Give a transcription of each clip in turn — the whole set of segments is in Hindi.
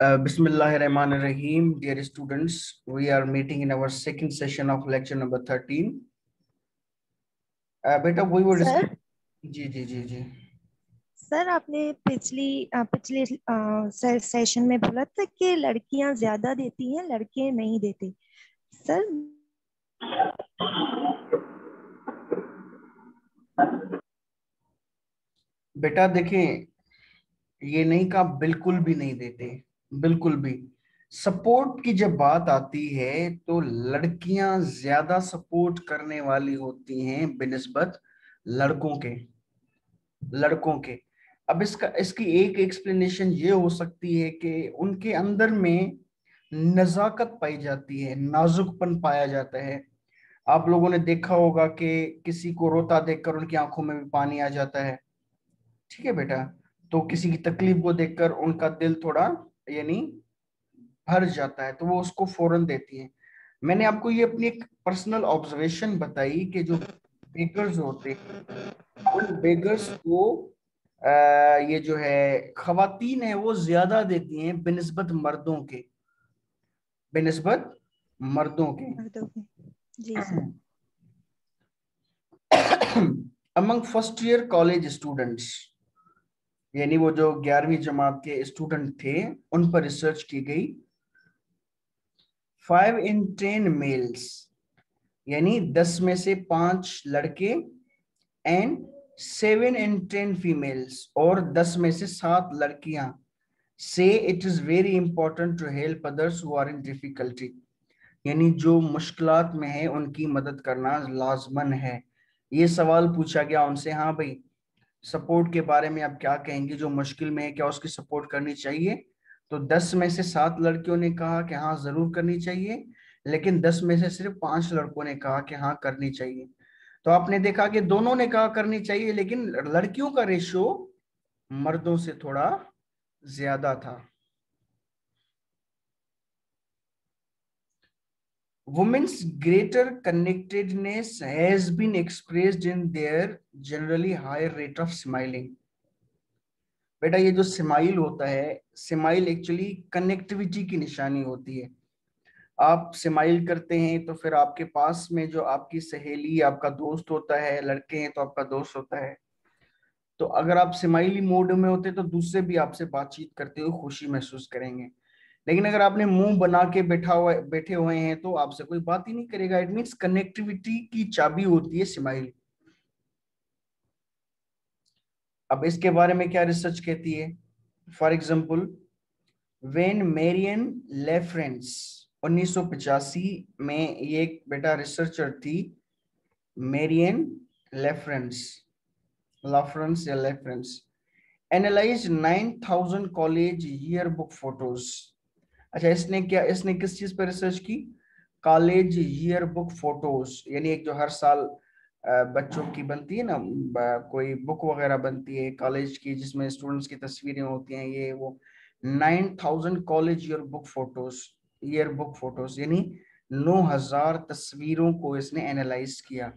Bismillahirrahmanirrahim, dear students. We are meeting in our second session of lecture number 13. बेटा we were सर जी जी जी जी सर आपने पिछले सेशन में बोला था कि लड़कियां ज्यादा देती हैं, लड़के नहीं देते। सर बेटा देखें, ये नहीं कहा बिल्कुल भी नहीं देते, बिल्कुल भी। सपोर्ट की जब बात आती है तो लड़कियां ज्यादा सपोर्ट करने वाली होती हैं बिनिस्बत लड़कों के लड़कों के। अब इसकी एक एक्सप्लेनेशन ये हो सकती है कि उनके अंदर में नजाकत पाई जाती है, नाजुकपन पाया जाता है। आप लोगों ने देखा होगा कि किसी को रोता देखकर उनकी आंखों में भी पानी आ जाता है। ठीक है बेटा, तो किसी की तकलीफ को देखकर उनका दिल थोड़ा यानी भर जाता है, तो वो उसको फौरन देती है। मैंने आपको ये अपनी एक पर्सनल ऑब्जर्वेशन बताई कि जो बेगर्स होते हैं उन बेगर्स को ये जो है खवातीन है वो ज्यादा देती हैं बिनिस्बत मर्दों के, बिनिस्बत मर्दों के। मर्दों के। जी sir. Among first year college students, यानी वो जो 11वीं जमात के स्टूडेंट थे उन पर रिसर्च की गई। 5 in 10 मेल्स, यानी 10 में से 5 लड़के, एंड 7 in 10 फीमेल्स, और 10 में से 7 लड़कियां, say it is very important to help others who are in difficulty, यानी जो मुश्किलात में है उनकी मदद करना लाजमन है। ये सवाल पूछा गया उनसे, हाँ भाई सपोर्ट के बारे में आप क्या कहेंगे, जो मुश्किल में है क्या उसकी सपोर्ट करनी चाहिए? तो 10 में से 7 लड़कियों ने कहा कि हाँ जरूर करनी चाहिए, लेकिन 10 में से सिर्फ 5 लड़कों ने कहा कि हाँ करनी चाहिए। तो आपने देखा कि दोनों ने कहा करनी चाहिए, लेकिन लड़कियों का रेशियो मर्दों से थोड़ा ज्यादा था। Women's greater connectedness has been expressed in their generally higher rate of smiling. बेटा ये जो स्माइल होता है, स्माइल एक्चुअली कनेक्टिविटी की निशानी होती है। आप स्माइल करते हैं तो फिर आपके पास में जो आपकी सहेली, आपका दोस्त होता है, लड़के हैं तो आपका दोस्त होता है, तो अगर आप स्माइली मूड में होते तो दूसरे भी आपसे बातचीत करते हुए खुशी महसूस करेंगे। लेकिन अगर आपने मुंह बना के बैठे हुए हैं तो आपसे कोई बात ही नहीं करेगा। इट मीन्स कनेक्टिविटी की चाबी होती है स्माइल। अब इसके बारे में क्या रिसर्च कहती है? फॉर एग्जाम्पल, वेन मेरियन लेफ्रेंस, 1985 में, ये एक बेटा रिसर्चर थी, मेरियन लेफ्रेंस, लाफ्रेंस या LaFrance, analyze 9,000 college yearbook photos. अच्छा, इसने किस चीज पर रिसर्च की? कॉलेज ईयर बुक फोटोज, यानी एक जो हर साल बच्चों की बनती है ना, कोई बुक वगैरह बनती है कॉलेज की जिसमें स्टूडेंट्स की तस्वीरें होती हैं, ये वो 9,000 कॉलेज ईयर बुक फोटोज यानी 9,000 तस्वीरों को इसने एनालाइज किया।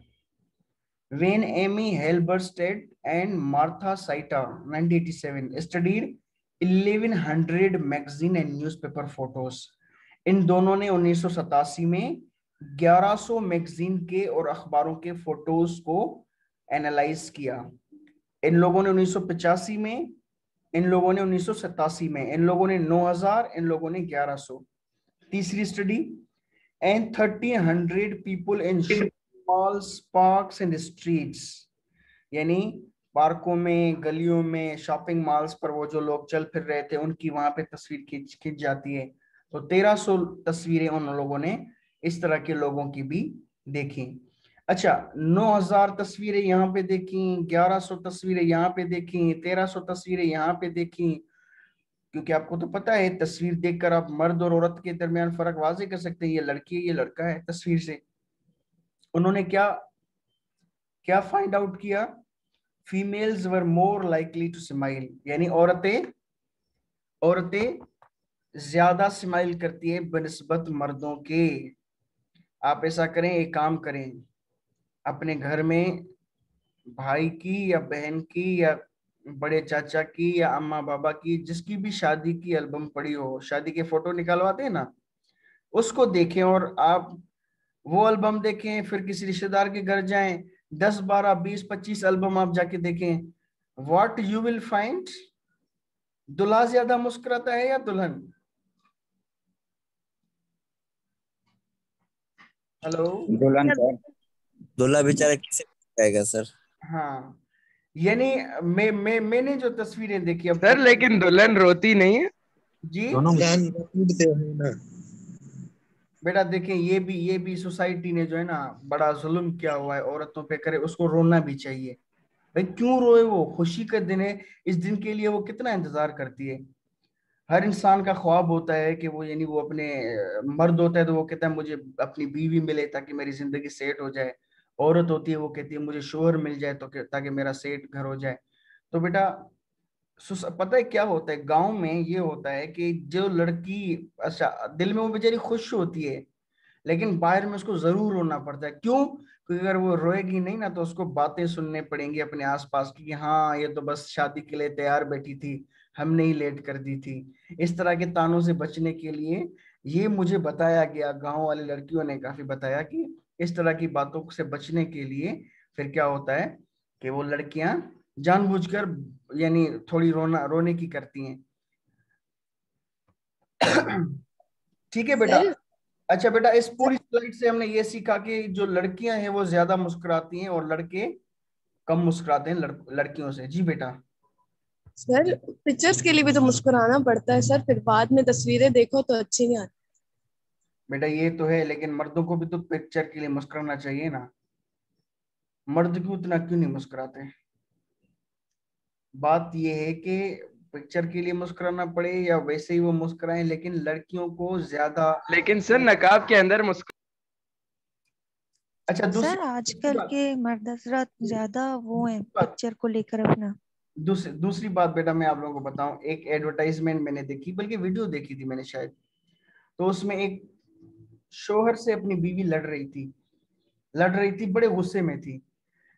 When Amy Halberstadt and Martha Saita, 1987, studied 1100 magazine and newspaper photos. इन दोनों ने 1987 में 1100 मैगजीन के और अखबारों के फोटोज को एनालाइज किया। इन लोगों ने 1985 में, इन लोगों ने 1987 में, इन लोगों ने 9,000, इन लोगों ने 1100। तीसरी study, and 1,300 people in malls, parks and streets, यानी पार्कों में, गलियों में, शॉपिंग मॉल्स पर वो जो लोग चल फिर रहे थे उनकी वहां पे तस्वीर खींच खींच जाती है। तो 1,300 तस्वीरें उन लोगों ने इस तरह के लोगों की भी देखी। अच्छा, 9,000 तस्वीरें यहाँ पे देखी, 1,100 तस्वीरें यहाँ पे देखी, 1,300 तस्वीरें यहाँ पे देखी। क्योंकि आपको तो पता है तस्वीर देखकर आप मर्द और औरत के दरमियान फर्क वाज़ेह कर सकते हैं, ये लड़की है ये लड़का है तस्वीर से। उन्होंने क्या क्या फाइंड आउट किया? Females were more likely to smile, यानी औरतें औरतें ज्यादा स्माइल करती है बनिस्बत मर्दों के। आप ऐसा करें, एक काम करें, अपने घर में भाई की या बहन की या बड़े चाचा की या अम्मा बाबा की, जिसकी भी शादी की एल्बम पड़ी हो, शादी के फोटो निकलवाते हैं ना, उसको देखें और आप वो एल्बम देखें, फिर किसी रिश्तेदार के घर जाएं, 10 12 20 25 एल्बम आप जाके देखें, व्हाट यू विल फाइंड, दुल्हा ज्यादा मुस्कुराता है या दुल्हन? हेलो। दुल्हन सर। दूल्हा बेचारा कैसे जाएगा सर? हाँ, यानी मैंने जो तस्वीरें देखी अब सर लेकिन दुल्हन रोती नहीं है। जी दोनों कूदते हैं ना। बेटा देखें, ये भी सोसाइटी ने जो है ना बड़ा जुल्म किया हुआ है औरतों पे, करे उसको रोना भी चाहिए। भाई क्यों रोए, वो खुशी का दिन है, इस दिन के लिए वो कितना इंतजार करती है। हर इंसान का ख्वाब होता है कि वो, यानी वो अपने मर्द होता है तो वो कहता है मुझे अपनी बीवी मिले ताकि मेरी जिंदगी सेट हो जाए। औरत होती है वो कहती है मुझे शोहर मिल जाए तो ताकि मेरा सेट घर हो जाए। तो बेटा पता है क्या होता है, गांव में ये होता है कि जो लड़की, अच्छा, दिल में वो बेचारी खुश होती है, लेकिन बाहर में उसको जरूर रोना पड़ता है। क्यों? क्योंकि अगर वो रोएगी नहीं ना तो उसको बातें सुनने पड़ेंगी अपने आसपास की कि हाँ ये तो बस शादी के लिए तैयार बैठी थी, हमने ही लेट कर दी थी। इस तरह के तानों से बचने के लिए, ये मुझे बताया गया, गांव वाली लड़कियों ने काफी बताया कि इस तरह की बातों से बचने के लिए फिर क्या होता है कि वो लड़कियां जानबूझकर, यानी थोड़ी रोने की करती हैं। ठीक है बेटा। सर अच्छा बेटा, इस पूरी स्लाइड से हमने ये सीखा कि जो लड़कियां हैं वो ज्यादा मुस्कुराती हैं और लड़के कम मुस्कुराते हैं लड़कियों से। जी बेटा। सर पिक्चर्स के लिए भी तो मुस्कुराना पड़ता है सर, फिर बाद में तस्वीरें देखो तो अच्छी नहीं आती। बेटा ये तो है, लेकिन मर्दों को भी तो पिक्चर के लिए मुस्कुराना चाहिए ना। मर्द क्यों उतना क्यों नहीं मुस्कुराते? बात ये है कि पिक्चर के लिए मुस्कुराना पड़े या वैसे ही वो मुस्कुराएं, लेकिन लड़कियों को ज्यादा। लेकिन सर नकाब के अंदर अच्छा, दूसरी सर दूसरी आजकल बात, के मर्द हजरात ज्यादा वो है दूसरी बात पिक्चर को लेकर अपना। दूसरी बात बेटा, मैं आप लोगों को बताऊं, एक एडवर्टाइजमेंट मैंने देखी, बल्कि वीडियो देखी थी मैंने शायद। तो उसमें एक शोहर से अपनी बीवी लड़ रही थी, बड़े गुस्से में थी,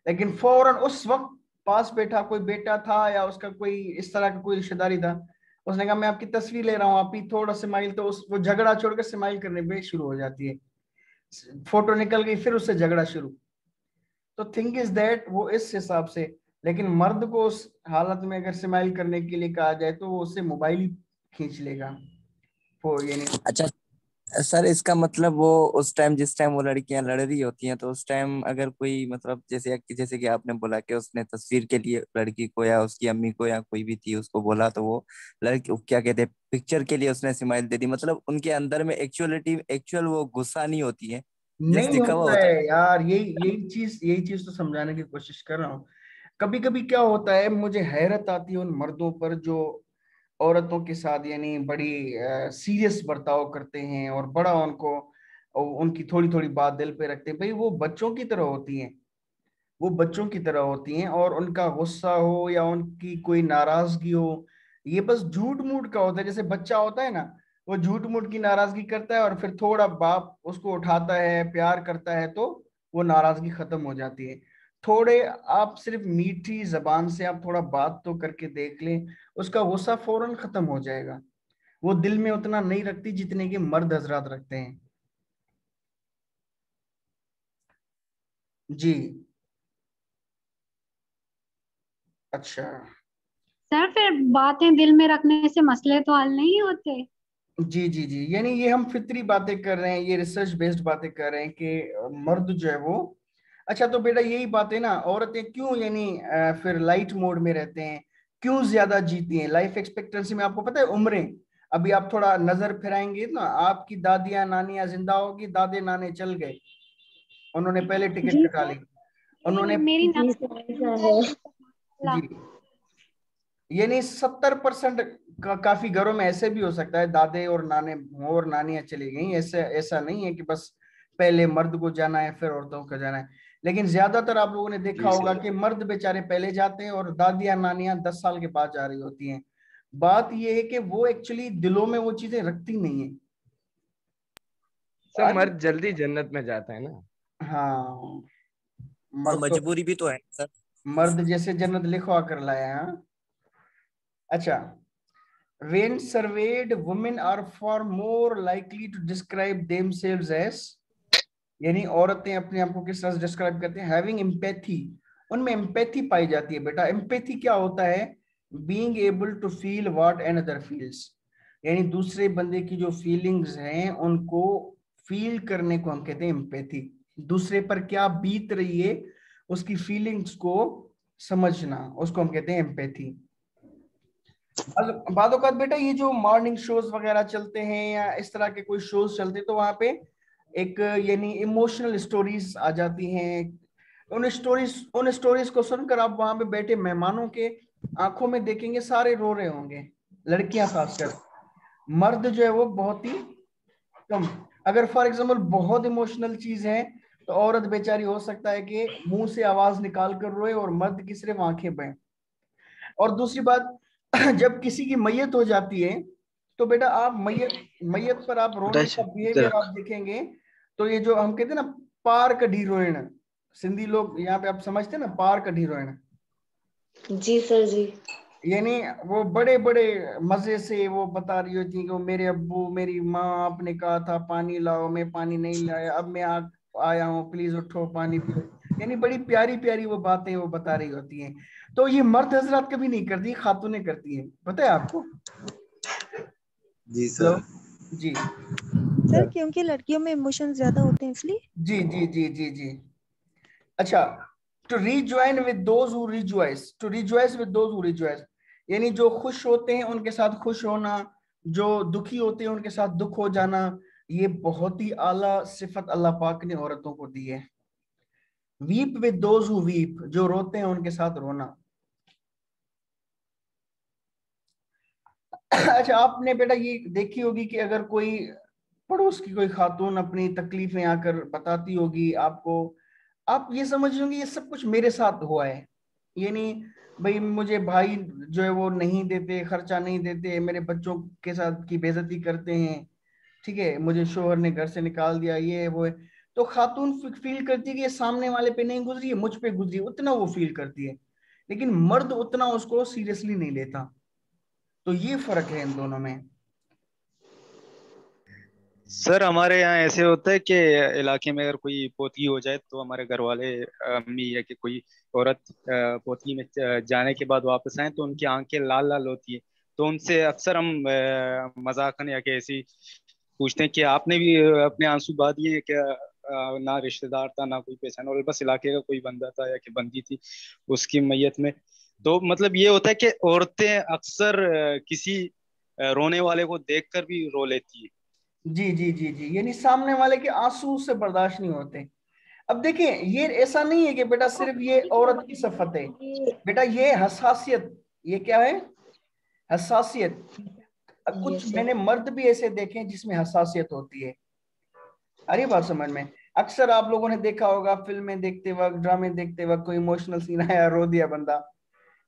लेकिन फौरन उस वक्त पास बैठा कोई बेटा था या उसका कोई इस तरह का कोई रिश्तेदारी था, उसने कहा मैं आपकी तस्वीर ले रहा हूँ, आप ही थोड़ा स्माइल, तो उस वो झगड़ा छोड़कर स्माइल करने पे शुरू हो जाती है। फोटो निकल गई, फिर उससे झगड़ा शुरू। तो थिंग इज दैट वो इस हिसाब से, लेकिन मर्द को उस हालत में अगर स्माइल करने के लिए कहा जाए तो वो उससे मोबाइल ही खींच लेगा वो, यानी। अच्छा सर, इसका मतलब वो उस टाइम, जिस टाइम वो लड़कियां लड़ रही होती हैं, तो उस टाइम अगर कोई मतलब जैसे जैसे कि आपने बोला कि उसने तस्वीर के लिए लड़की को या उसकी अम्मी को या कोई भी थी उसको बोला, तो वो लड़की क्या कहते हैं, पिक्चर के लिए उसने स्माइल दे दी, मतलब उनके अंदर में एक्चुअल वो गुस्सा नहीं होती है, जस्ट नहीं दिखावा होता होता है है। यार, यही चीज तो समझाने की कोशिश कर रहा हूँ। कभी कभी क्या होता है, मुझे हैरत आती है उन मर्दों पर जो औरतों के साथ यानी बड़ी सीरियस बर्ताव करते हैं और बड़ा उनको, उनकी थोड़ी थोड़ी बात दिल पे रखते हैं। भाई वो बच्चों की तरह होती हैं, वो बच्चों की तरह होती हैं, और उनका गुस्सा हो या उनकी कोई नाराजगी हो, ये बस झूठ मूठ का होता है। जैसे बच्चा होता है ना, वो झूठ मूठ की नाराजगी करता है और फिर थोड़ा बाप उसको उठाता है, प्यार करता है, तो वो नाराजगी खत्म हो जाती है। थोड़े आप सिर्फ मीठी जबान से आप थोड़ा बात तो करके देख लें, उसका गुस्सा फौरन खत्म हो जाएगा। वो दिल में उतना नहीं रखती जितने कि मर्द हजरात रखते हैं। जी। अच्छा। सर फिर बातें दिल में रखने से मसले तो हल नहीं होते। जी जी जी, यानी ये हम फितरी बातें कर रहे हैं, ये रिसर्च बेस्ड बातें कर रहे हैं कि मर्द जो है वो, अच्छा तो बेटा यही बात है ना, औरतें क्यों यानी फिर लाइट मोड में रहते हैं, क्यों ज्यादा जीती हैं लाइफ एक्सपेक्टेंसी में? आपको पता है उम्रें, अभी आप थोड़ा नजर फिराएंगे ना, आपकी दादियां नानियां जिंदा होगी, दादे नाने चल गए, उन्होंने पहले टिकट जी कटा सर, ली, उन्होंने। मेरी जी नानी सर ऐसा है। जी, यानी 70% काफी घरों में ऐसे भी हो सकता है दादे और नाने और नानियां चली गई, ऐसे ऐसा नहीं है कि बस पहले मर्द को जाना है फिर औरतों को जाना है। लेकिन ज्यादातर आप लोगों ने देखा जी होगा सर। कि मर्द बेचारे पहले जाते हैं और दादियां नानियां 10 साल के बाद जा रही होती हैं। बात यह है कि वो एक्चुअली दिलों में वो चीजें रखती नहीं है। सब आज, मर्द जल्दी जन्नत में जाता है ना। हाँ, और मर्द तो, मजबूरी भी तो है सर। मर्द जैसे जन्नत लिखवा कर लाया है, हाँ। अच्छा, when surveyed women are far more likely to describe themselves as, यानी औरतें अपने आप को किस तरह से डिस्क्राइब करते हैं, हैविंग एम्पैथी, उनमें एम्पैथी पाई जाती है। बेटा एम्पैथी क्या होता है, being able to feel what another feels, यानी दूसरे बंदे की जो फीलिंग्स हैं उनको फील करने को हम कहते हैं एम्पैथी। दूसरे पर क्या बीत रही है उसकी फीलिंग्स को समझना, उसको हम कहते हैं एम्पैथी। बादों का बेटा ये जो मॉर्निंग शोज वगैरह चलते हैं या इस तरह के कोई शोज चलते हैं तो वहां पे एक यानी इमोशनल स्टोरीज आ जाती हैं। उन स्टोरीज को सुनकर आप वहां पे बैठे मेहमानों के आंखों में देखेंगे सारे रो रहे होंगे, लड़कियां खासकर। मर्द जो है वो बहुत ही कम। अगर फॉर एग्जाम्पल बहुत इमोशनल चीज है तो औरत बेचारी हो सकता है कि मुंह से आवाज निकाल कर रोए और मर्द की सिर्फ आंखें बहें। और दूसरी बात, जब किसी की मैयत हो जाती है तो बेटा आप मैयत पर आप रोने का बिहेवियर आप देखेंगे तो ये जो हम कहते हैं ना पार कढ़ी रोइण, सिंधी लोग यहाँ पे आप समझते हैं ना पार कढ़ी रोइण। जी सर जी। यानी वो बड़े बड़े मजे से वो बता रही होती कि वो मेरे अब्बू मेरी माँ आपने कहा था पानी लाओ, मैं पानी नहीं लाया, अब मैं आया हूँ, प्लीज उठो पानी पियो। यानी बड़ी प्यारी प्यारी वो बातें वो बता रही होती हैं। तो ये मर्द हजरात कभी नहीं करती, खातूनें करती हैं, पता है आपको? जी सर। जी सर क्योंकि लड़कियों में इमोशन ज्यादा होते हैं इसलिए। जी जी जी जी जी। अच्छा, to rejoin with those who rejoice, to rejoice with those who rejoice, यानी जो खुश होते हैं उनके साथ खुश होना, जो दुखी होते हैं उनके साथ दुख हो जाना, ये बहुत ही आला सिफत अल्लाह पाक ने औरतों को दी है। Weep with those who weep, जो रोते हैं उनके साथ रोना। अच्छा, आपने बेटा ये देखी होगी कि अगर कोई पड़ोस की कोई खातून अपनी तकलीफें आकर बताती होगी आपको, आप ये समझ लोगे ये सब कुछ मेरे साथ हुआ है। यानी भाई मुझे भाई जो है वो नहीं देते, खर्चा नहीं देते, मेरे बच्चों के साथ की बेइज्जती करते हैं, ठीक है, मुझे शोहर ने घर से निकाल दिया, ये वो है। तो खातून फील करती है कि ये सामने वाले पे नहीं गुजरी है, मुझ पे गुजरी, उतना वो फील करती है। लेकिन मर्द उतना उसको सीरियसली नहीं लेता। तो ये फर्क है इन दोनों में। सर हमारे यहाँ ऐसे होता है कि इलाके में अगर कोई पोतगी हो जाए तो हमारे घर वाले अम्मी या कि कोई औरत पोतगी में जाने के बाद वापस आए तो उनकी आंखें लाल लाल होती है। तो उनसे अक्सर हम मजाकन या कि ऐसी पूछते हैं कि आपने भी अपने आंसू बहा दिए हैं क्या? ना रिश्तेदार था ना कोई पहचान वाला, बस इलाके का कोई बंदा था या कि बंदी थी उसकी मैयत में। तो मतलब ये होता है कि औरतें अक्सर किसी रोने वाले को देखकर भी रो लेती है। जी जी जी जी, यानी सामने वाले के आंसू से बर्दाश्त नहीं होते। अब देखिए ये ऐसा नहीं है कि बेटा सिर्फ ये औरत की सफत है, बेटा ये हसासियत, ये क्या है, हसासियत। कुछ मैंने मर्द भी ऐसे देखे हैं जिसमें हसासियत होती है। अरे बात समझ में? अक्सर आप लोगों ने देखा होगा फिल्में देखते वक्त, ड्रामे देखते वक्त, कोई इमोशनल सीन आया, रो दिया बंदा,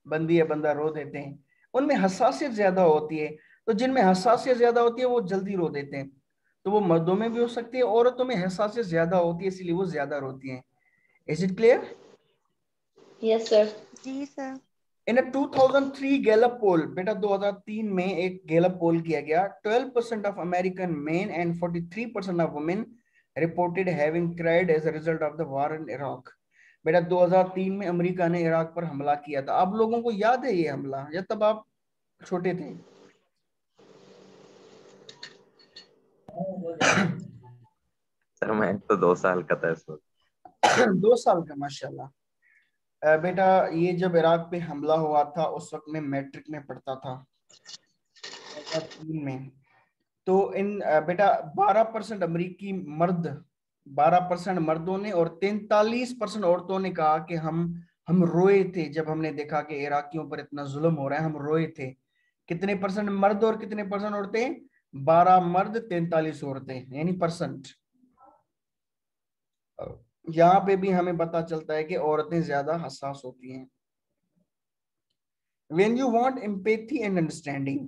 बंदी या बंदा रो देते हैं, उनमें हसासियत ज्यादा होती है। तो जिनमें हसासियत ज्यादा होती है वो जल्दी रो देते हैं। तो वो मर्दों में भी हो सकती है, औरतों में हसासियत ज्यादा होती है इसलिए वो ज्यादा रोती हैं। Is it clear? Yes sir. जी सर। इन 2003 गैलप पोल, बेटा 2003 में एक गैलप पोल किया गया, 12% of American men and 43% of women reported having cried as a result of the war in Iraq. बेटा 2003 में अमेरिका ने इराक पर हमला किया था। आप लोगों को याद है ये हमला, या तब आप छोटे थे? सर मैं तो 2 साल का था इस वक्त। 2 साल का, माशाल्लाह। बेटा ये जब इराक पे हमला हुआ था उस वक्त मैं मैट्रिक में पढ़ता था, 2003 में। तो इन बेटा 12% अमरीकी मर्द, 12% मर्दों ने और 43% औरतों ने कहा कि हम रोए थे जब हमने देखा कि इराकियों पर इतना जुल्म हो रहा है, हम रोए थे। कितने परसेंट मर्द और कितने परसेंट औरतें? 12 मर्द 43 औरतें, यानी परसेंट। यहाँ पे भी हमें पता चलता है कि औरतें ज्यादा हसास होती हैं। When you want empathy and understanding,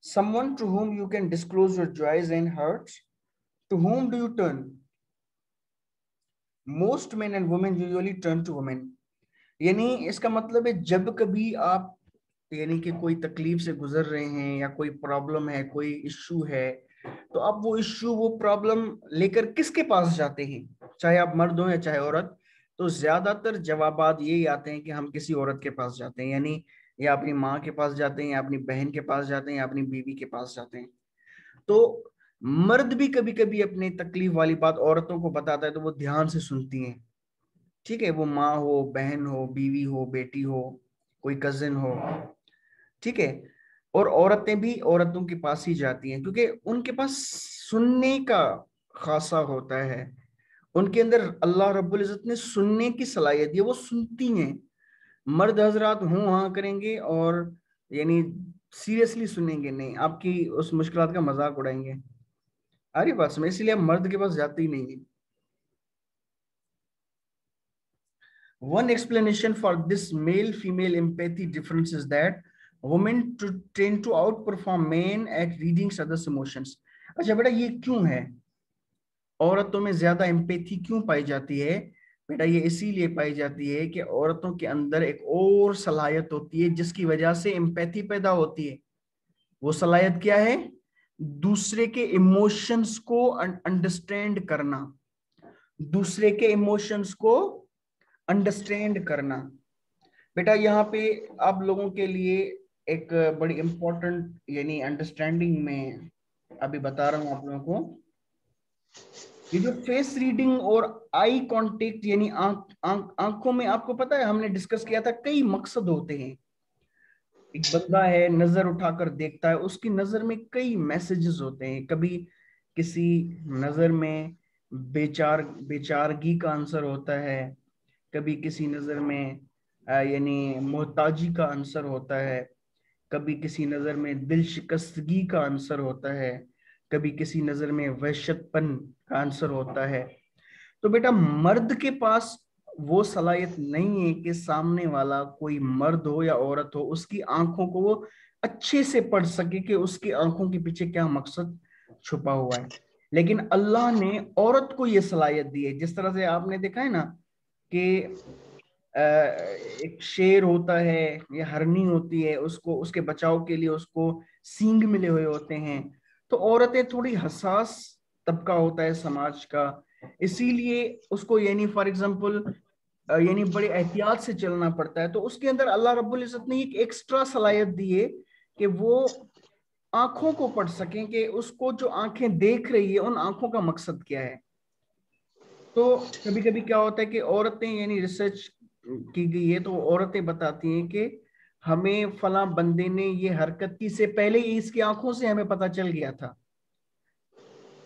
someone to whom you can disclose your joys and hurts, to whom do you turn? Most men and women usually turn to women. यानी इसका मतलब है जब कभी आप यानी कि कोई तकलीफ से गुजर रहे हैं या कोई प्रॉब्लम है, कोई इश्यू है, तो आप वो इश्यू, वो प्रॉब्लम लेकर किसके पास जाते हैं, चाहे आप मर्द हो या चाहे औरत? तो ज्यादातर जवाबात यही आते हैं कि हम किसी औरत के पास जाते हैं, यानी या अपनी माँ के पास जाते हैं, या अपनी बहन के पास जाते हैं, या अपनी बीवी के पास जाते हैं। तो मर्द भी कभी कभी अपनी तकलीफ वाली बात औरतों को बताता है तो वो ध्यान से सुनती हैं, ठीक है, वो माँ हो, बहन हो, बीवी हो, बेटी हो, कोई कजिन हो, ठीक है। और औरतें भी औरतों के पास ही जाती हैं क्योंकि उनके पास सुनने का खासा होता है, उनके अंदर अल्लाह रब्बुल इज्जत ने सुनने की सलाहियत दी, वो सुनती हैं। मर्द हजरात हूँ हाँ करेंगे और यानी सीरियसली सुनेंगे नहीं, आपकी उस मुश्किलात का मजाक उड़ाएंगे। आ रही बात समझ? इसलिए हम मर्द के पास जाते ही नहीं है। One explanation for this male-female empathy difference is that women tend to outperform men at reading others' emotions. अच्छा बेटा, ये क्यों है? औरतों में ज्यादा एम्पैथी क्यों पाई जाती है? बेटा ये इसीलिए पाई जाती है कि औरतों के अंदर एक और सलाहियत होती है जिसकी वजह से एम्पैथी पैदा होती है। वो सलाहियत क्या है? दूसरे के इमोशंस को अंडरस्टैंड करना, दूसरे के इमोशंस को अंडरस्टैंड करना। बेटा यहाँ पे आप लोगों के लिए एक बड़ी इंपॉर्टेंट यानी अंडरस्टैंडिंग में अभी बता रहा हूं आप लोगों को। ये जो फेस रीडिंग और आई कांटेक्ट यानी आंखों में, आपको पता है हमने डिस्कस किया था कई मकसद होते हैं। एक बंदा है, नजर उठाकर देखता है, उसकी नजर में कई मैसेजेस होते हैं। कभी किसी नजर में बेचारगी का आंसर होता है, कभी किसी नजर में यानी मोहताजी का आंसर होता है, कभी किसी नजर में दिल शिकस्तगी का आंसर होता है, कभी किसी नजर में वहशतपन का आंसर होता है। तो बेटा मर्द के पास वो सलाहियत नहीं है कि सामने वाला कोई मर्द हो या औरत हो, उसकी आंखों को वो अच्छे से पढ़ सके कि उसकी आंखों के पीछे क्या मकसद छुपा हुआ है। लेकिन अल्लाह ने औरत को ये सलाहियत दी है। जिस तरह से आपने देखा है ना कि एक शेर होता है या हरनी होती है, उसको उसके बचाव के लिए उसको सींग मिले हुए होते हैं। तो औरतें थोड़ी हसास तबका होता है समाज का, इसीलिए उसको यानी फॉर एग्जांपल यानी बड़ी एहतियात से चलना पड़ता है। तो उसके अंदर अल्लाह रब्बुल इज्जत ने एक एक्स्ट्रा सलाहियत दी है कि वो आंखों को पढ़ सकें कि उसको जो आंखें देख रही है उन आंखों का मकसद क्या है। तो कभी कभी क्या होता है कि औरतें यानी रिसर्च की गई है तो औरतें बताती हैं कि हमें फला बंदे ने ये हरकत की से पहले ही इसकी आंखों से हमें पता चल गया था।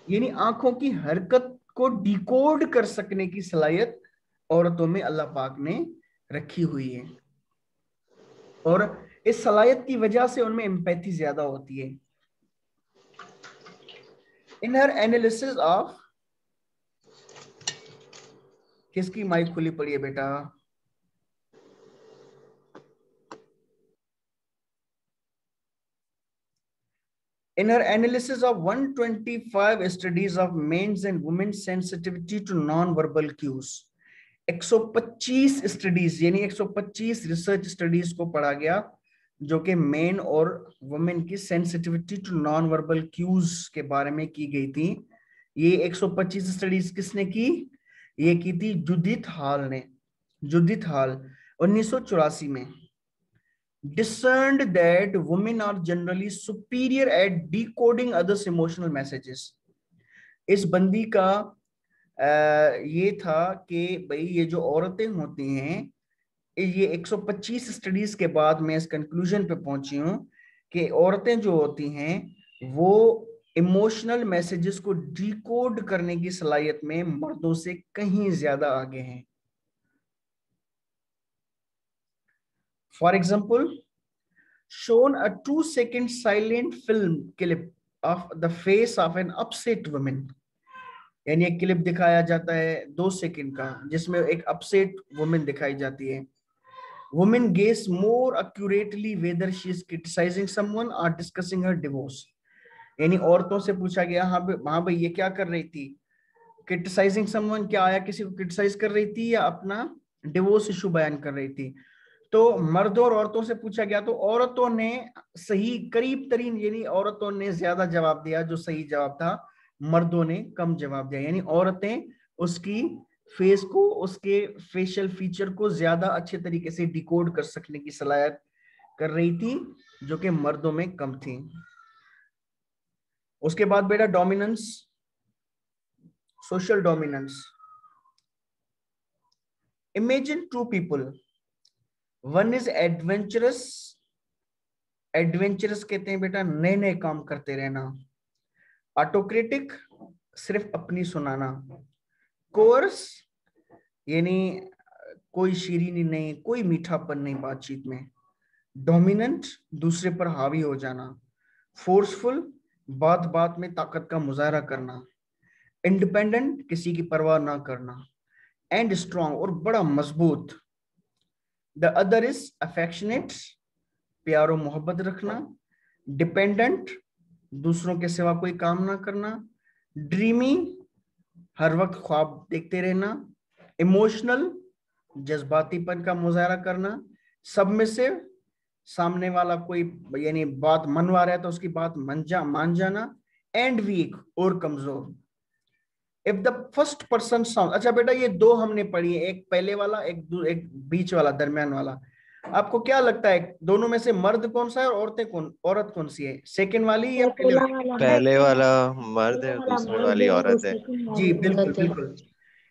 यानी आंखों की हरकत को डिकोड कर सकने की सलाहियत औरतों में अल्लाह पाक ने रखी हुई है, और इस सलाहियत की वजह से उनमें एम्पैथी ज्यादा होती है। इन हर एनालिसिस ऑफ, किसकी माइक खुली पड़ी है बेटा? In her analysis of 125 studies of men's and women's sensitivity to non-verbal cues, 125 studies यानी 125 रिसर्च स्टडीज को पढ़ा गया जो कि मेन और वुमेन की sensitivity to non verbal cues के बारे में की गई थी। ये 125 स्टडीज किसने की? ये की थी जुडिथ हॉल ने। जुडिथ हॉल 1984 में। discerned that women are generally superior at decoding others emotional messages। इस बंदी का ये था कि भाई ये जो औरतें होती हैं, ये 125 स्टडीज के बाद मैं इस कंक्लूजन पे पहुंची हूं कि औरतें जो होती हैं वो इमोशनल मैसेजेस को डिकोड करने की सलाहियत में मर्दों से कहीं ज्यादा आगे हैं। For example, shown a 2-second silent film clip of the face of an upset woman। यानी एक क्लिप दिखाया जाता है 2 सेकंड का जिसमें एक अपसेट वुमेन दिखाई जाती है। Women guess more accurately whether she is criticizing someone or discussing her divorce। यानी औरतों से पूछा गया, हाँ भाई ये क्या कर रही थी? क्रिटिसाइजिंग समवन, क्या आया किसी को क्रिटिसाइज कर रही थी या अपना डिवोर्स इशू बयान कर रही थी? तो मर्दों और औरतों से पूछा गया तो औरतों ने सही करीब तरीन यानी औरतों ने ज्यादा जवाब दिया, जो सही जवाब था मर्दों ने कम जवाब दिया। यानी औरतें उसकी फेस को, उसके फेशियल फीचर को ज्यादा अच्छे तरीके से डिकोड कर सकने की सलाहियत कर रही थी, जो कि मर्दों में कम थी। उसके बाद बेटा dominance, social dominance. Imagine two people, one is adventurous, adventurous कहते हैं बेटा नए नए काम करते रहना। ऑटोक्रेटिक, सिर्फ अपनी सुनाना। कोर्स यानी कोई शीरीनी नहीं, कोई मीठापन नहीं बातचीत में। डोमिनेंट, दूसरे पर हावी हो जाना। फोर्सफुल, बात बात में ताकत का मुजाहरा करना। इंडिपेंडेंट, किसी की परवाह ना करना। एंड स्ट्रॉन्ग, और बड़ा मजबूत। द अदर इज अफेक्शनेट, प्यार और मोहब्बत रखना। डिपेंडेंट, दूसरों के सिवा कोई काम ना करना। ड्रीमी, हर वक्त ख्वाब देखते रहना। इमोशनल, जज्बातीपन का मुजाहरा करना। सबमिसिव, सामने वाला कोई यानी बात मनवा रहा है तो उसकी बात मान जाना। एंड वीक, और कमजोर। If the first person sound, अच्छा बेटा ये दो हमने पढ़ी है, एक पहले वाला, एक बीच वाला, दरमियान वाला। आपको क्या लगता है दोनों में से मर्द कौन सा है और औरत कौन सी है, सेकंड वाली या पहले वाली? पहले वाला मर्द है, दूसरे वाली औरत है। जी बिल्कुल बिल्कुल।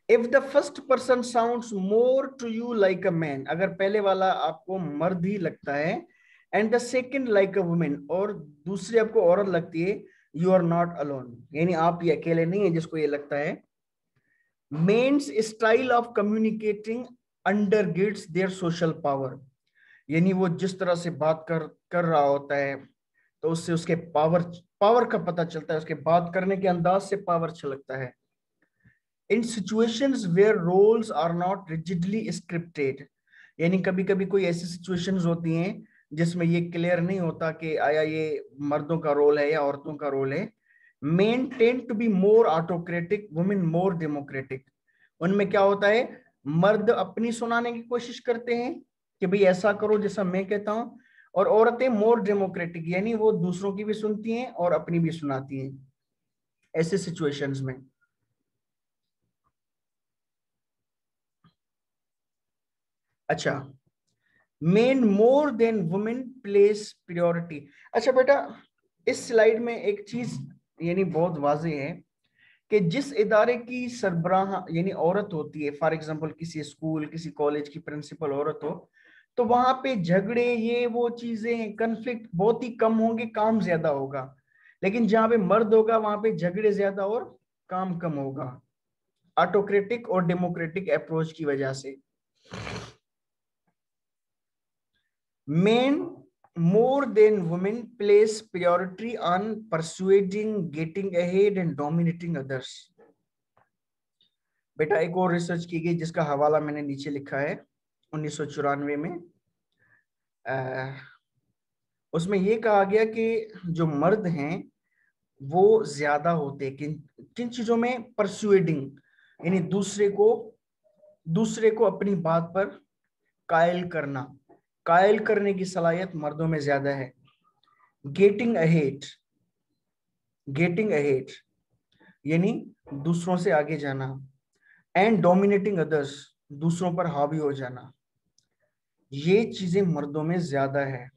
If the first person sounds more to you like a man, अगर पहले वाला आपको मर्द ही लगता है, and the second like a woman, और दूसरी आपको औरत लगती है, यू आर नॉट अलोन, यानी आप ये अकेले नहीं है जिसको ये लगता है। Men's style of communicating undergirds their social power, यानी वो जिस तरह से बात कर रहा होता है तो उससे उसके पावर का पता चलता है, उसके बात करने के अंदाज से पावर छलकता है। In situations where roles are not rigidly scripted, यानी कभी कभी कोई ऐसी सिचुएशंस होती हैं जिसमें ये क्लियर नहीं होता कि आया ये मर्दों का रोल है या औरतों का रोल है। Men tend to be more autocratic, women more democratic. उनमें क्या होता है, मर्द अपनी सुनाने की कोशिश करते हैं कि भाई ऐसा करो जैसा मैं कहता हूं, और औरतें मोर डेमोक्रेटिक, यानी वो दूसरों की भी सुनती हैं और अपनी भी सुनाती हैं ऐसे सिचुएशंस में। अच्छा, main more than women place priority. अच्छा बेटा इस स्लाइड में एक चीज यानी बहुत वाज़ेह है कि जिस इदारे की सरबराह यानी औरत होती है, फॉर एग्जांपल किसी स्कूल किसी कॉलेज की प्रिंसिपल औरत हो, तो वहां पे झगड़े ये वो चीजें कन्फ्लिक्ट बहुत ही कम होंगे, काम ज्यादा होगा। लेकिन जहां पे मर्द होगा वहां पे झगड़े ज्यादा और काम कम होगा, ऑटोक्रेटिक और डेमोक्रेटिक अप्रोच की वजह से। Main more than women place priority on persuading, getting ahead and dominating others। बेटा एक और रिसर्च की गई जिसका हवाला मैंने नीचे लिखा है 1994 में। उसमें ये कहा गया कि जो मर्द हैं वो ज्यादा होते हैं किन चीजों में, परसुएडिंग, यानी दूसरे को अपनी बात पर कायल करने की सलाहियत मर्दों में ज्यादा है। गेटिंग अहेड यानी दूसरों से आगे जाना। एंड डोमिनेटिंग अदर्स, दूसरों पर हावी हो जाना, ये चीजें मर्दों में ज्यादा है।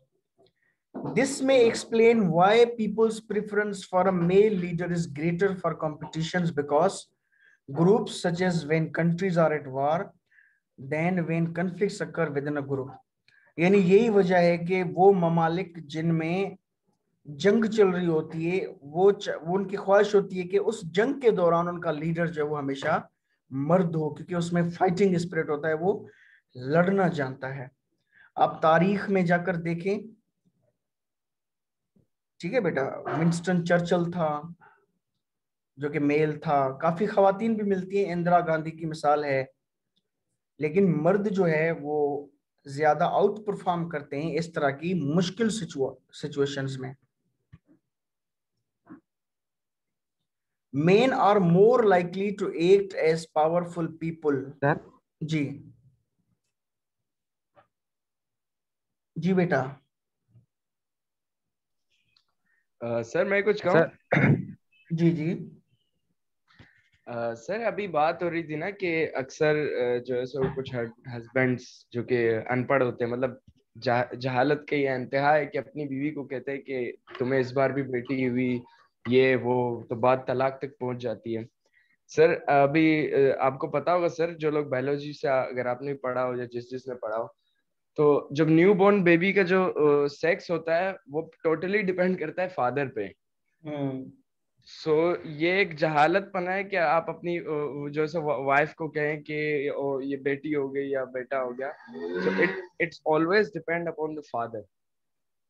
This may explain why people's preference for a male leader is greater for competitions, because groups such as when countries are at war than when conflicts occur within a group। यानी यही वजह है कि वो ममालिक जिनमें जंग चल रही होती है वो उनकी ख्वाहिश होती है कि उस जंग के दौरान उनका लीडर जो वो हमेशा मर्द हो, क्योंकि उसमें फाइटिंग स्पिरिट होता है, वो लड़ना जानता है। आप तारीख में जाकर देखें, ठीक है बेटा, विंस्टन चर्चिल था जो कि मेल था, काफी खवातीन भी मिलती हैं, इंदिरा गांधी की मिसाल है, लेकिन मर्द जो है वो ज्यादा आउट परफॉर्म करते हैं इस तरह की मुश्किल सिचुएशंस में। Men are more likely to act as powerful people। Sir जी जी बेटा। सर मैं कुछ कहूँ? जी जी। सर अभी बात हो रही थी ना कि अक्सर जो है सो कुछ हस्बैंड्स जो कि अनपढ़ होते हैं, मतलब जहालत के ये इंतहा है कि अपनी बीवी को कहते हैं कि तुम्हें इस बार भी बेटी हुई, ये वो, तो बात तलाक तक पहुंच जाती है। सर अभी आपको पता होगा सर, जो लोग बायोलॉजी से अगर आपने पढ़ा हो या जिसने पढ़ा हो, तो जब न्यू बॉर्न बेबी का जो सेक्स होता है वो टोटली डिपेंड करता है फादर पे। सो ये एक जहालत पना है कि आप अपनी जो है वाइफ को कहें कि ये बेटी हो गई या बेटा हो गया। So it's always depend upon the father.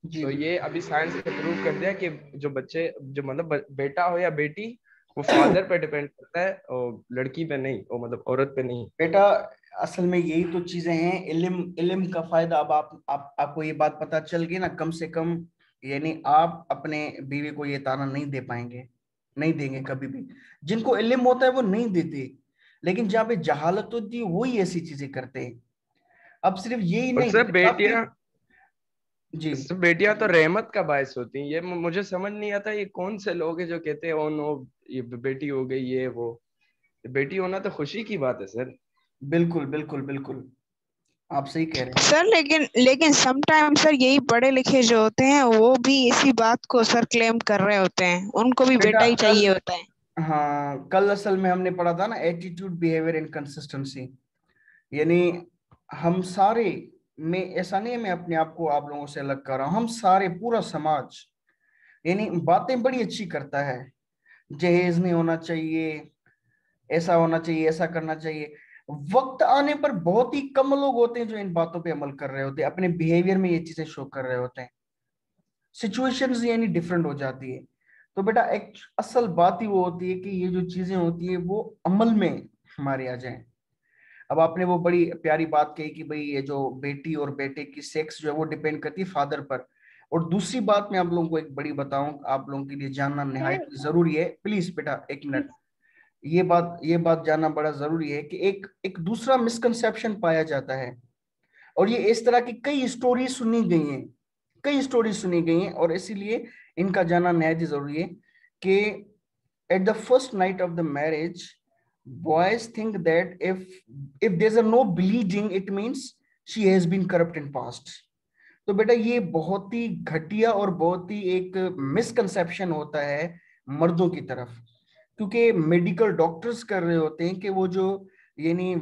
So ये अभी साइंस ने प्रूव कर दिया कि जो बच्चे, जो मतलब बेटा हो या बेटी, वो फादर पे डिपेंड करता है और लड़की पे नहीं, और मतलब औरत पे नहीं। बेटा असल में यही तो चीजें हैं, इल्म इल्म का फायदा। अब आपको ये बात पता चल गई ना, कम से कम यानी आप अपने बीवी को ये ताना नहीं दे पाएंगे, नहीं देंगे कभी भी। जिनको इल्म होता है वो नहीं देते, लेकिन जहाँ पे जहालत होती है वही ऐसी चीजें करते हैं। अब सिर्फ यही और नहीं, सर आपके जी बेटियां तो रहमत का बायस होती हैं। ये मुझे समझ नहीं आता ये कौन से लोग हैं जो कहते हैं ओ नो ये बेटी हो गई ये वो। बेटी होना तो खुशी की बात है सर। बिल्कुल बिल्कुल बिल्कुल, आप सही कह रहे हैं सर लेकिन लेकिन समटाइम सर यही पढ़े लिखे जो होते हैं वो भी इसी बात को सर क्लेम कर रहे होते हैं, उनको भी बेटा। बेटा ही कल चाहिए होता है। हाँ, कल असल में हमने पढ़ा था ना, एटीट्यूड बिहेवियर एंड कंसिस्टेंसी। यानी हम सारे में, ऐसा नहीं है मैं अपने आप को आप लोगों से अलग कर रहा हूं, हम सारे पूरा समाज यानी बातें बड़ी अच्छी करता है, जहेज नहीं होना चाहिए, ऐसा होना चाहिए, ऐसा करना चाहिए। वक्त आने पर बहुत ही कम लोग होते हैं जो इन बातों पे अमल कर रहे होते हैं, अपने बिहेवियर में ये चीजें शो कर रहे होते हैं। सिचुएशंस यानी डिफरेंट हो जाती है। तो बेटा एक असल बात ही वो होती है कि ये जो चीजें होती है वो अमल में हमारे आ जाए। अब आपने वो बड़ी प्यारी बात कही कि भाई ये जो बेटी और बेटे की सेक्स जो है वो डिपेंड करती है फादर पर। और दूसरी बात मैं आप लोगों को एक बड़ी बताऊं, आप लोगों के लिए जानना निहायत जरूरी है। प्लीज बेटा एक मिनट, ये बात जानना बड़ा जरूरी है कि एक एक दूसरा मिसकंसेप्शन पाया जाता है, और ये इस तरह की कई स्टोरी सुनी गई हैं, कई स्टोरी सुनी गई हैं, और इसीलिए इनका जानना निहायत ही जरूरी है कि at the first night of the marriage boys think that if there's a no bleeding it means she has been corrupt in past। तो बेटा ये बहुत ही घटिया और बहुत ही एक मिसकंसेप्शन होता है मर्दों की तरफ, क्योंकि मेडिकल डॉक्टर्स कर रहे होते हैं कि वो जो यानी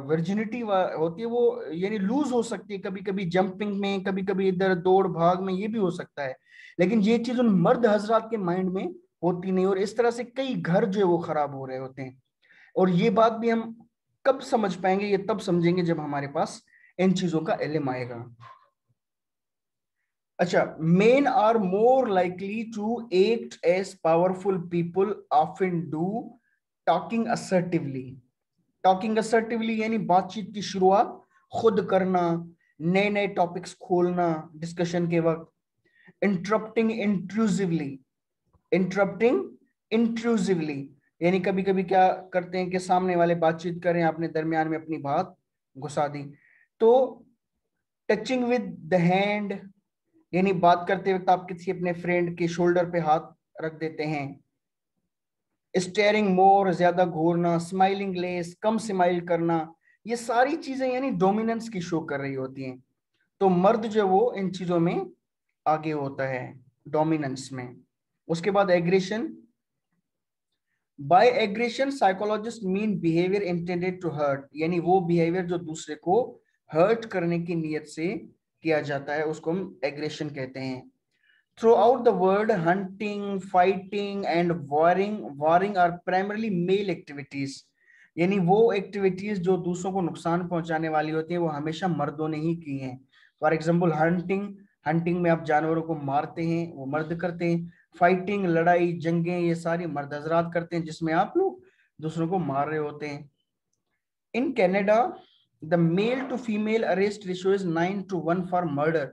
वर्जिनिटी होती है वो यानी लूज हो सकती है, कभी कभी जंपिंग में, कभी कभी इधर दौड़ भाग में, ये भी हो सकता है। लेकिन ये चीज उन मर्द हजरात के माइंड में होती नहीं, और इस तरह से कई घर जो है वो खराब हो रहे होते हैं। और ये बात भी हम कब समझ पाएंगे, ये तब समझेंगे जब हमारे पास इन चीजों का इल्म आएगा। अच्छा, men are more likely to act as powerful people often do talking assertively। Talking assertively यानी बातचीत की शुरुआत खुद करना, नए नए टॉपिक्स खोलना डिस्कशन के वक्त। इंटरप्टिंग इंट्रूसिवली, इंटरप्टिंग इंट्रूसिवली यानी कभी कभी क्या करते हैं कि सामने वाले बातचीत करें, आपने दरमियान में अपनी बात घुसा दी। तो टचिंग विद द हैंड यानी बात करते वक्त आप किसी अपने फ्रेंड के शोल्डर पे हाथ रख देते हैं। स्टेयरिंग मोर ज्यादा घूरना, स्माइलिंग लेस कम स्माइल करना, ये सारी चीजें यानी डोमिनेंस की शो कर रही होती हैं। तो मर्द जो वो इन चीजों में आगे होता है, डोमिनेंस में। उसके बाद aggression. By aggression psychologist mean behaviour intended to hurt, यानी वो बिहेवियर जो दूसरे को हर्ट करने की नीयत से किया जाता है उसको हम एग्रेशन कहते हैं। Throughout the world, hunting, fighting, and warring are primarily male activities। यानी वो एक्टिविटीज जो दूसरों को नुकसान पहुंचाने वाली होती है वो हमेशा मर्दों ने ही की हैं। फॉर एग्जाम्पल हंटिंग में आप जानवरों को मारते हैं, वो मर्द करते हैं। फाइटिंग, लड़ाई जंगें, ये सारी मर्द हजरात करते हैं जिसमें आप लोग दूसरों को मार रहे होते हैं। In Canada the male to female arrest ratio is 9:1 for murder.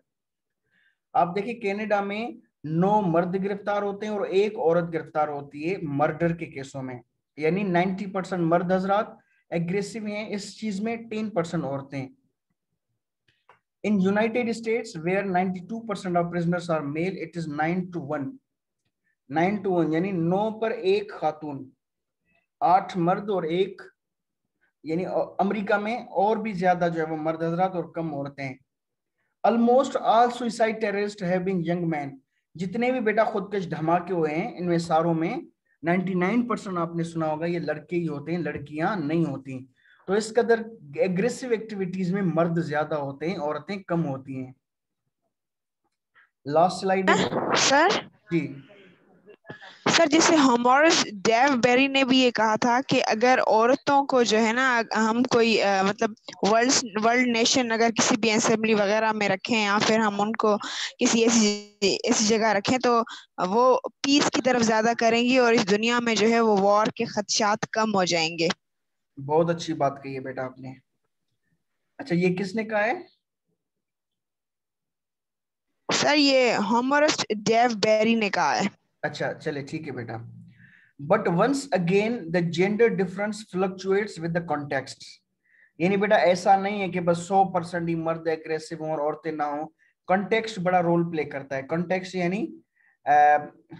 आप देखिए कनाडा में 9 मर्द गिरफ्तार होते हैं और 1 औरत गिरफ्तार होती है मर्डर के केसों में। यानी 90% मर्द हजरात एग्रेसिव हैं इस चीज में, 10% औरतें। In United States, where 92% of prisoners are male, it is 9-1. 9-1 यानी 9 पर 1 खातून, 8 मर्द और 1, यानी अमेरिका में और भी ज्यादा जो है वो मर्द हजरात और कम औरतें हैं। Almost all suicide terrorist have been young man. जितने भी बेटा खुदकश धमाके हुए हैं इनमें सारों में 99% आपने सुना होगा ये लड़के ही होते हैं, लड़कियां नहीं होती। तो इस कदर एग्रेसिव एक्टिविटीज में मर्द ज्यादा होते हैं, औरतें कम होती हैं। Last slide sir. जी सर जैसे हॉमोरस डेवबेरी ने भी ये कहा था कि अगर औरतों को जो है ना हम कोई मतलब वर्ल्ड नेशन अगर किसी भी असेंबली वगैरह में रखें या फिर हम उनको किसी ऐसी जगह रखें तो वो पीस की तरफ ज्यादा करेंगी और इस दुनिया में जो है वो वॉर के खदशात कम हो जाएंगे। बहुत अच्छी बात कही है बेटा आपने। अच्छा ये किसने कहा है? सर ये हॉमोरस डेवबेरी ने कहा है। अच्छा चले ठीक है बेटा। But once again the gender difference fluctuates with the context. यानी बेटा ऐसा नहीं है कि बस 100% ही मर्द एग्रेसिव हो और औरतें ना हो। कॉन्टेक्स्ट बड़ा रोल प्ले करता है। कॉन्टेक्स्ट यानी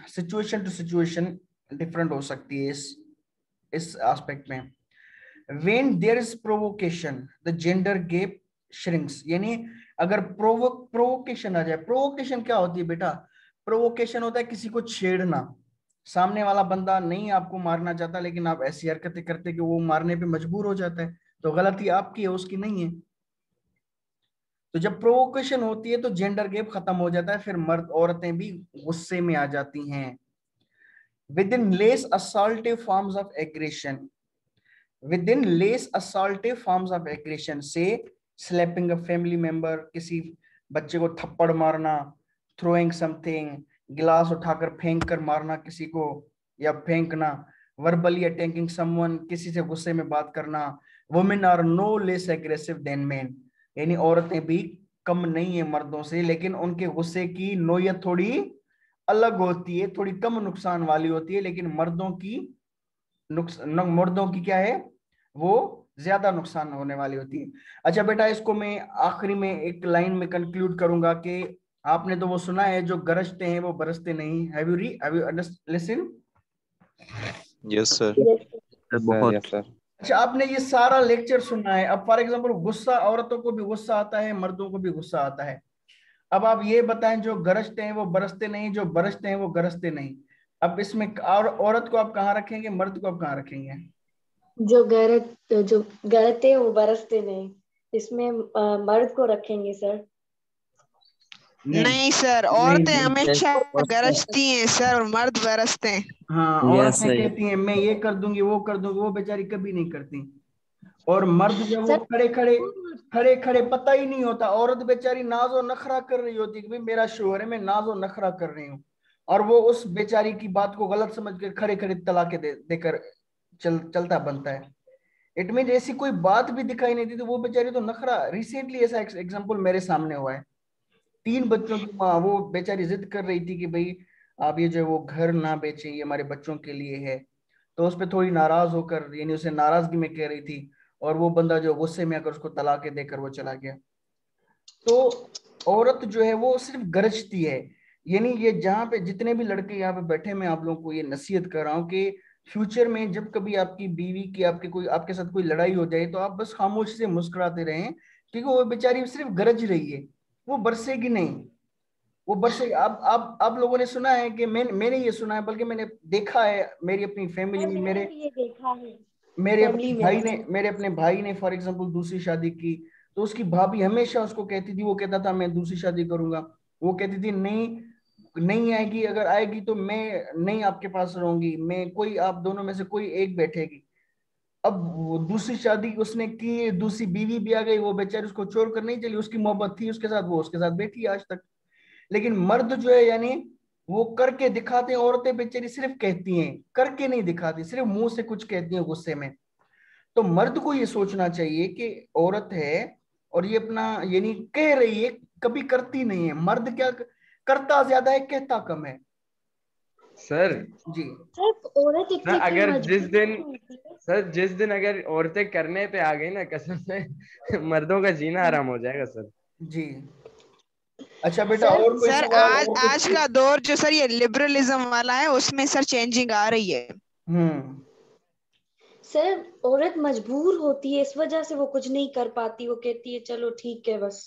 सिचुएशन टू सिचुएशन डिफरेंट हो सकती है इस एस्पेक्ट में। When there is provocation, the gender gap shrinks. यानी अगर प्रोवोकेशन आ जाए। प्रोवोकेशन क्या होती है बेटा? प्रोवोकेशन होता है किसी को छेड़ना। सामने वाला बंदा नहीं आपको मारना चाहता लेकिन आप ऐसी हरकतें करते कि वो मारने पे मजबूर हो जाता है, तो गलती आपकी है उसकी नहीं है। तो जब प्रोवोकेशन होती है तो जेंडर गैप खत्म हो जाता है, फिर मर्द औरतें भी गुस्से में आ जाती हैं। Within less assaultive forms of aggression, within less assaultive forms of aggression, say slapping a family member, किसी बच्चे को थप्पड़ मारना, throwing something, गिलास उठाकर फेंक कर मारना किसी को या फेंकना, verbally attacking someone, किसी से गुस्से में बात करना। women are no less aggressive than men, यानी औरतें भी कम नहीं है मर्दों से, लेकिन उनके गुस्से की नोयत थोड़ी अलग होती है, थोड़ी कम नुकसान वाली होती है, लेकिन मर्दों की क्या है वो ज्यादा नुकसान होने वाली होती है। अच्छा बेटा इसको मैं आखिरी में एक लाइन में कंक्लूड करूंगा कि आपने तो वो सुना है जो गरजते हैं वो बरसते नहीं। Have you listen? Yes sir. बहुत। अच्छा आपने ये सारा लेक्चर सुना है। अब फॉर एग्जांपल गुस्सा, औरतों को भी गुस्सा आता है, मर्दों को भी गुस्सा आता है। अब आप ये बताएं जो गरजते हैं वो बरसते नहीं, जो बरसते हैं वो गरजते नहीं। अब इसमें औरत को आप कहाँ रखेंगे, मर्द को आप कहाँ रखेंगे? जो गरजते हैं वो बरसते नहीं, इसमें मर्द को रखेंगे सर। नहीं सर, औरतें हमेशा गरजती हैं सर और मर्द बरसते हैं। हाँ औरतें कहती हैं मैं ये कर दूंगी वो कर दूंगी, वो बेचारी कभी नहीं करती। और मर्द जब वो खड़े खड़े पता ही नहीं होता, औरत बेचारी नाजो नखरा कर रही होती कि मेरा शोहर है, मैं नाजो नखरा कर रही हूँ, और वो उस बेचारी की बात को गलत समझ कर खड़े खड़े तलाके देकर चलता बनता है। इट मीन ऐसी कोई बात भी दिखाई नहीं दी तो वो बेचारी तो नखरा। रिसेंटली ऐसा एग्जांपल मेरे सामने हुआ है। 3 बच्चों की माँ, वो बेचारी जिद कर रही थी कि भाई आप ये जो वो घर ना बेचें, ये हमारे बच्चों के लिए है। तो उस पर थोड़ी नाराज होकर, यानी उसे नाराजगी में कह रही थी, और वो बंदा जो गुस्से में आकर उसको तलाक देकर वो चला गया। तो औरत जो है वो सिर्फ गरजती है। यानी ये जहाँ पे जितने भी लड़के यहाँ पे बैठे, मैं आप लोगों को ये नसीहत कर रहा हूँ कि फ्यूचर में जब कभी आपकी बीवी की आपके साथ कोई लड़ाई हो जाए तो आप बस खामोशी से मुस्कुराते रहें, क्योंकि वो बेचारी सिर्फ गरज रही है, वो बरसेगी नहीं। वो बरसे आप लोगों ने सुना है कि मैंने ये सुना है, बल्कि मैंने देखा है मेरी अपनी फैमिली में। मेरे अपने भाई ने फॉर एग्जांपल दूसरी शादी की, तो उसकी भाभी हमेशा उसको कहती थी, वो कहता था मैं दूसरी शादी करूंगा, वो कहती थी नहीं आएगी, अगर आएगी तो मैं नहीं आपके पास रहूंगी, मैं कोई आप दोनों में से कोई एक बैठेगी। अब वो दूसरी शादी उसने की, दूसरी बीवी भी आ गई, वो बेचारी उसको छोड़ कर नहीं चली, उसकी मोहब्बत थी उसके साथ, वो उसके साथ बैठी आज तक। लेकिन मर्द जो है यानी वो करके दिखाते हैं, औरतें बेचारी सिर्फ कहती हैं, करके नहीं दिखाती, सिर्फ मुंह से कुछ कहती हैं गुस्से में। तो मर्द को ये सोचना चाहिए कि औरत है और ये अपना यानी कह रही है, कभी करती नहीं है। मर्द क्या करता ज्यादा है, कहता कम है। सर जी औरत सर, अगर जिस दिन अगर औरतें करने पे आ गई ना, कसम से मर्दों का जीना आराम हो जाएगा सर। जी। अच्छा बेटा, सर और कोई सर सवाल? आज आज का दौर जो सर ये लिबरलिज्म वाला है उसमें सर चेंजिंग आ रही है। सर औरत मजबूर होती है, इस वजह से वो कुछ नहीं कर पाती, वो कहती है चलो ठीक है बस।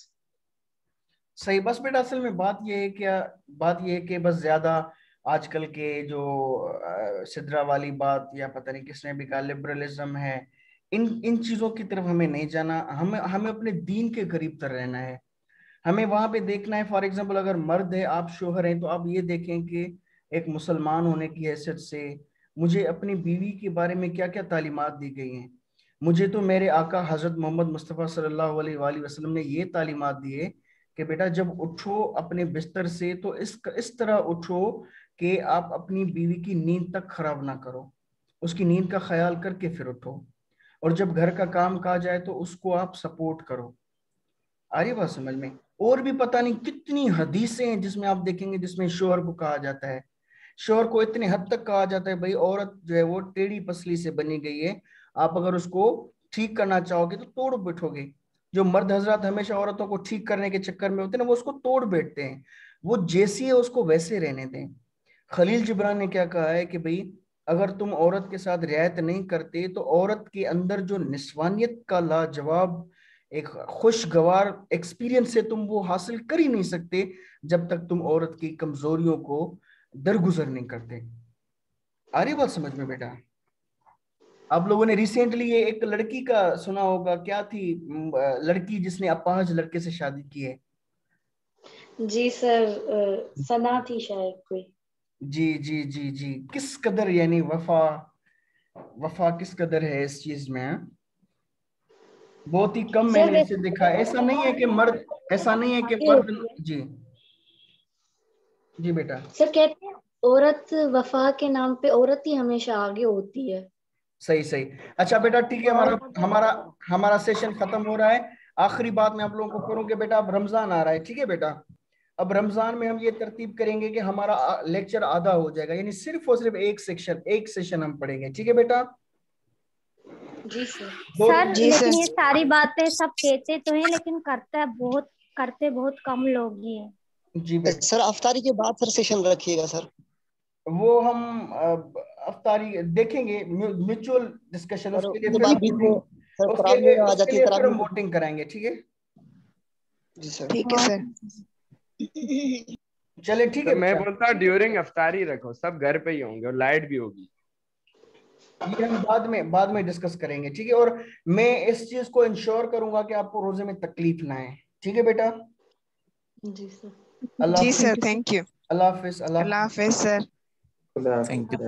सही। बस बेटा असल में बात ये है क्या, बात ये है कि बस ज्यादा आजकल के जो सिद्रा वाली बात, या पता नहीं किसने भी कहा लिबरलिज्म है, इन इन चीजों की तरफ हमें नहीं जाना। हमें हमें अपने दीन के करीब तर रहना है। हमें वहां पे देखना है, फॉर एग्जाम्पल अगर मर्द है, आप शोहर हैं, तो आप ये देखें कि एक मुसलमान होने की हैसियत से मुझे अपनी बीवी के बारे में क्या क्या तालीमात दी गई हैं। मुझे तो मेरे आका हजरत मोहम्मद मुस्तफ़ा सल्लल्लाहु अलैहि वसल्लम ने ये तालीमात दी है कि बेटा जब उठो अपने बिस्तर से तो इस तरह उठो कि आप अपनी बीवी की नींद तक खराब ना करो, उसकी नींद का ख्याल करके फिर उठो। और जब घर का काम काज आए तो उसको आप सपोर्ट करो। आ रही बात समझ में? और भी पता नहीं कितनी हदीसें हैं जिसमें आप देखेंगे जिसमें शोहर को कहा जाता है, शोहर को इतने हद तक कहा जाता है भाई औरत जो है वो टेढ़ी पसली से बनी गई है, आप अगर उसको ठीक करना चाहोगे तो तोड़ बैठोगे। जो मर्द हजरात हमेशा औरतों को ठीक करने के चक्कर में होते हैं ना, वो उसको तोड़ बैठते हैं। वो जैसी है उसको वैसे रहने दें। खलील जिब्रान ने क्या कहा है कि भाई अगर तुम औरत के साथ रियायत नहीं करते तो औरत के अंदर जो निस्वानियत का लाजवाब एक खुशगवार एक्सपीरियंस है तुम वो हासिल कर ही नहीं सकते जब तक तुम औरत की कमजोरियों को दरगुजर नहीं करते। आ रही बात समझ में बेटा? आप लोगों ने रिसेंटली ये एक लड़की का सुना होगा, क्या थी लड़की जिसने अपाहज लड़के से शादी की है? जी सर, सना थी शायद कोई। जी जी जी जी। किस कदर यानी वफा, वफा किस कदर है इस चीज में, हाँ? बहुत ही कम सर मैंने इसे देखा है। ऐसा नहीं है कि मर्द, ऐसा नहीं है कि आगे मर्द। होती है। जी जी बेटा। सर कहते हैं औरत वफा के नाम पे औरत ही हमेशा आगे होती है। सही सही। अच्छा बेटा ठीक है, हमारा हमारा हमारा सेशन खत्म हो रहा है। आखिरी बात मैं आप लोगों को करूं कि बेटा अब रमजान आ रहा है, ठीक है बेटा? अब रमजान में हम ये तरतीब करेंगे कि हमारा लेक्चर आधा हो जाएगा, यानी सिर्फ और सिर्फ एक सेशन हम पढ़ेंगे, ठीक है बेटा? जी सर। सर जी सर। लेकिन ये सारी बातें सब कहते तो हैं लेकिन करते बहुत कम लोग ही हैं। जी बेटा। सर अफ्तारी के बाद सर सेशन रखिएगा सर। वो हम अफ्तारी देखेंगे, म्यूचुअल डिस्कशन, सर उसके लिए उसके फिर बाद बीच में वोटिंग, सर उसके तरावी लिए आ उसके जाती है, लिए फिर तरावी हम वोटिंग कराएंगे, ठीक है? जी सर। ठीक है सर। चले ठीक तो है मैं बेटा। बोलता हूँ ड्यूरिंग अफ्तारी रखो, सब घर पे ही होंगे और लाइट भी होगी। ये हम बाद में डिस्कस करेंगे, ठीक है? और मैं इस चीज को इंश्योर करूंगा कि आपको रोजे में तकलीफ ना आए, ठीक है बेटा? जी सर। अल्लाह जी हाफिज। Sir, thank you. अल्लाह हाफिज। अल्लाह हाफिज सर। Thank you.